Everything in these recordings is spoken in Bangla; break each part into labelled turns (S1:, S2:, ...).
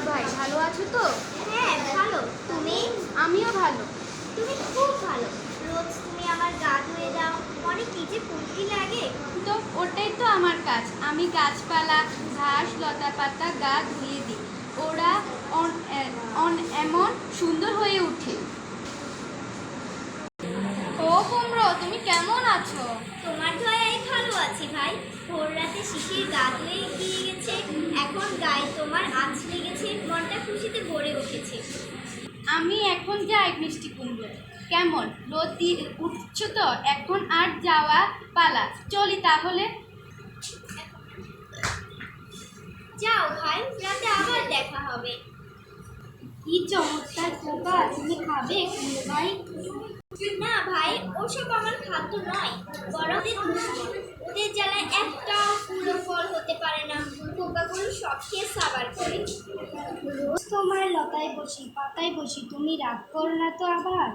S1: ভাই, ভালো আছো তো?
S2: হ্যাঁ ভালো। তুমি?
S1: আমিও ভালো।
S2: তুমি খুব ভালো। রোজ তুমি আমার গা ধুয়ে দাও, অনেক কি যে ফুর্তি লাগে।
S1: তো ওটাই তো আমার কাজ। আমি গাছপালা, ঘাস, লতা পাতা গা ধুয়ে দিই। ওরা এমন সুন্দর হয়ে ওঠে। ও কুমড়ো, তুমি কেমন আছো?
S2: তোমার দয়ায় ভালো আছি ভাই। ভোর রাতে শিশির গা ধুয়ে দিয়ে গেছে, এখন গায়ে তোমার আঁচ লেগেছে, মনটা খুশিতে ভরে উঠেছে।
S1: আমি এখন যাই মিষ্টি কুমড়ো। কেমন রোদ উঠছো তো? এখন আর যাওয়া পালা। চলি তাহলে।
S2: যাও ভাই, রাতে আবার দেখা হবে।
S1: কি চমৎকার পোকা! তুমি খাবে কুমড়ো ভাই?
S2: না ভাই, ওসব আমার খাদ্য নয়, বরং ওদের দুশ্মন। ওদের জ্বালায় একটাও ফুলো ফল হতে পারে না। পোকাগুলো সব খেয়ে সাবার করে।
S3: রোজ তোমার লতায় বসি, পাতায় বসি, তুমি রাগ করো না তো আবার?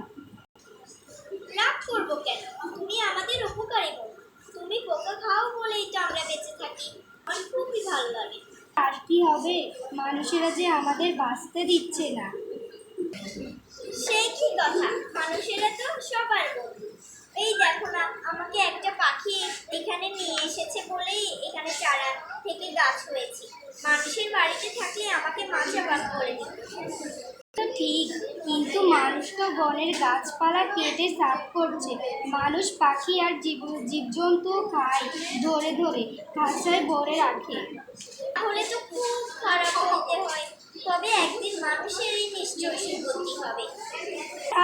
S2: রাগ করবো কেন? তুমি আমাদের উপকারী বন্ধু। তুমি পোকা খাও বলেই তো আমরা বেঁচে থাকি। আমার খুবই ভালো লাগে।
S3: আর কি হবে, মানুষেরা যে আমাদের বাঁচতে দিচ্ছে না।
S2: সেই কি কথা, মানুষেরা তো সবার বন্ধু। এই দেখো না, আমাকে একটা পাখি এখানে নিয়ে এসেছে বলেই এখানে চারা থেকে গাছ হয়েছে। মানুষের বাড়িতে থাকলে আমাকে মাচাবাদ করে দিত।
S3: তো ঠিক, কিন্তু মানুষ তো বনের গাছপালা কেটে সাফ করছে। মানুষ পাখি আর জীবজন্তু খায়, ধরে ধরে খাঁচায় ভরে রাখে।
S2: তাহলে তো খুব খারাপ হতে হয়। তবে একদিন মানুষেরই নিশ্চয়ই সুগতি হবে।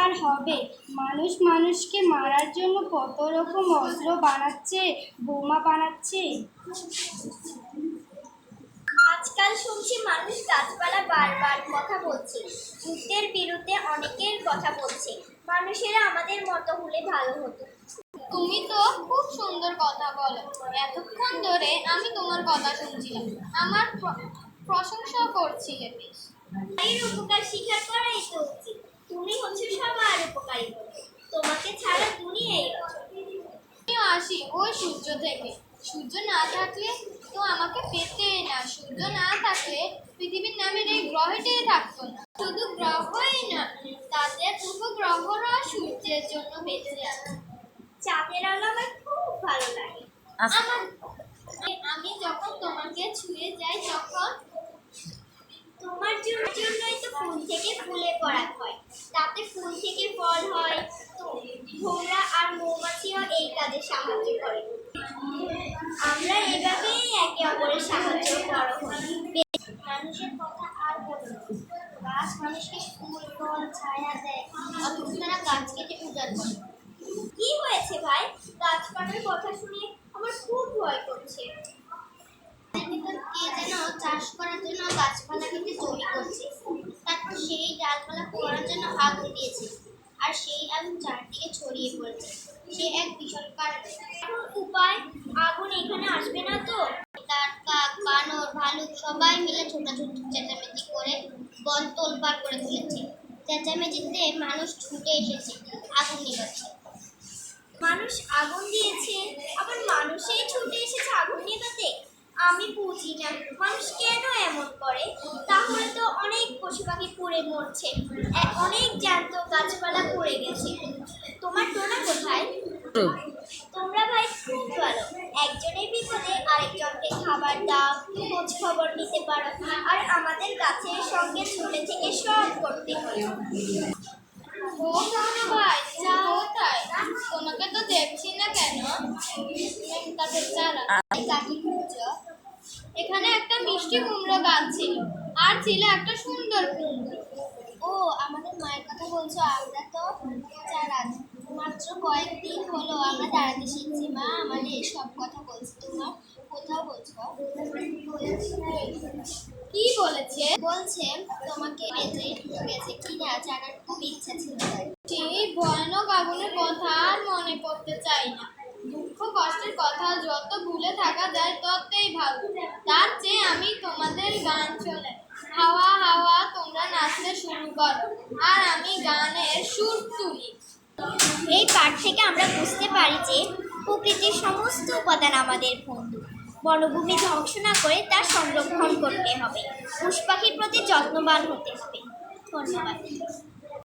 S3: আর হবে, মানুষ মানুষকে মারার জন্য কত রকম অস্ত্র বানাচ্ছে, বোমা বানাচ্ছে।
S2: আজকাল শুনছি মানুষ গাছপালা বারবার কথা বলছে, যুদ্ধের বিরুদ্ধে অনেকের কথা বলছে। মানুষেরা আমাদের মতো হলে ভালো হতো।
S1: তুমি তো খুব সুন্দর কথা বলো। এতক্ষণ ধরে আমি তোমার কথা শুনছিলাম। আমার প্রশংসা করছিলে বেশ।
S2: এর উপকার স্বীকার করাই তো উচিত। তুমি হচ্ছে সবার উপকারী বন্ধু। তোমাকে ছাড়া দুনিয়াই অচল।
S1: আমিও আসি ওই সূর্য থেকে। সূর্য না থাকলে তো আমাকে পেতেই না। সূর্য না থাকলে পৃথিবীর নামের এই গ্রহটাই থাকতো না। শুধু গ্রহই না, তাদের উপগ্রহরা সূর্যের জন্য বেঁচে আছে।
S2: চাঁদের আলো আমার খুব ভালো লাগে।
S1: আমি যখন তোমাকে ছুঁয়ে যাই তখন
S2: তোমার জন্যই তো ফুল থেকে ফুলে পরাগ হয়, তাতে ফুল থেকে ফল হয়। তো ভোমরা আর মৌমাছিও এই কাজে সাহায্য করে। আমরা এভাবেই একে অপরের সাহায্য বড় হই।
S3: মানুষের কথা আর বলো না। গাছ মানুষকে ফুল ফল ছায়া দেয়, অথচ তারা গাছ কেটে উজাড় করে।
S2: কি হয়েছে ভাই? গাছ কাটার কথা শুনে আমার খুব ভয় করছে।
S3: কে যেন চাষ করার জন্য গাছপালা কেটে জমি করছে, তারপর সেই ডালপালা পোড়ানোর জন্য আগুন দিয়েছে, আর সেই আগুন চারদিকে ছড়িয়ে পড়েছে। সে এক বিশাল কারণ।
S2: এখন উপায়? আগুন এখানে আসবে না তো?
S3: তার কাক, বানর, ভালুক সবাই মিলে ছোটাছুটি চেঁচামেচি করে বন তোলপাড় করে তুলেছে। চেঁচামেচিতে মানুষ ছুটে এসেছে, আগুন নিভাচ্ছে।
S2: মানুষ আগুন দিয়েছে, আবার মানুষই ছুটে এসেছে আগুন নেভাতে। আমি বুঝি না মানুষ কেন এমন করে। তাহলে তো অনেক পশু পাখি পুড়ে মরছে, অনেক জ্যান্ত গাছপালা পড়ে গেছে। তোমার টোনা কোথায়? তোমরা ভাই খুব ভালো। একজনের বিপদে আরেকজনকে খাবার দাও, খোঁজ খবর নিতে পারো, আর আমাদের গাছের সঙ্গে ছোট থেকে সব করতে হয়।
S1: ও মোহনা ভাই, চা কোথায়? তোমাকে তো দেখছি না কেন? তাদের চারা
S3: কাকি খুঁজছো?
S1: এখানে একটা মিষ্টি কুমড়ো গাছ ছিল, আর ছিল একটা সুন্দর কুমড়ো।
S3: ও, আমাদের মায়ের কথা বলছো? আমরা তো চারা মাত্র কয়েকদিন হলো আমরা দাঁড়াতে শিখছি। মা আমাদের সব কথা বলছে। তোমার কোথাও বলছো?
S1: কি বলেছে?
S3: বলছে তোমাকে বেঁচে গেছে কিনা জানার খুব ইচ্ছা ছিল।
S1: সেই ভয়ানক আগুনের কথা আর মনে করতে চাই না। দুঃখ কষ্টের কথা যত ভুলে থাকা যায় ততই ভালো। তার চেয়ে আমি তোমাদের গান শোনাই। হাওয়া হাওয়া তোমরা নাচতে শুরু করো, আর আমি গানের সুর তুলি।
S2: এই পাঠ থেকে আমরা বুঝতে পারি যে প্রকৃতির সমস্ত উপাদান আমাদের বন্ধু। বনভূমি ধ্বংস না করে তার সংরক্ষণ করতে হবে। পশু পাখির প্রতি যত্নবান হতে হবে। ধন্যবাদ।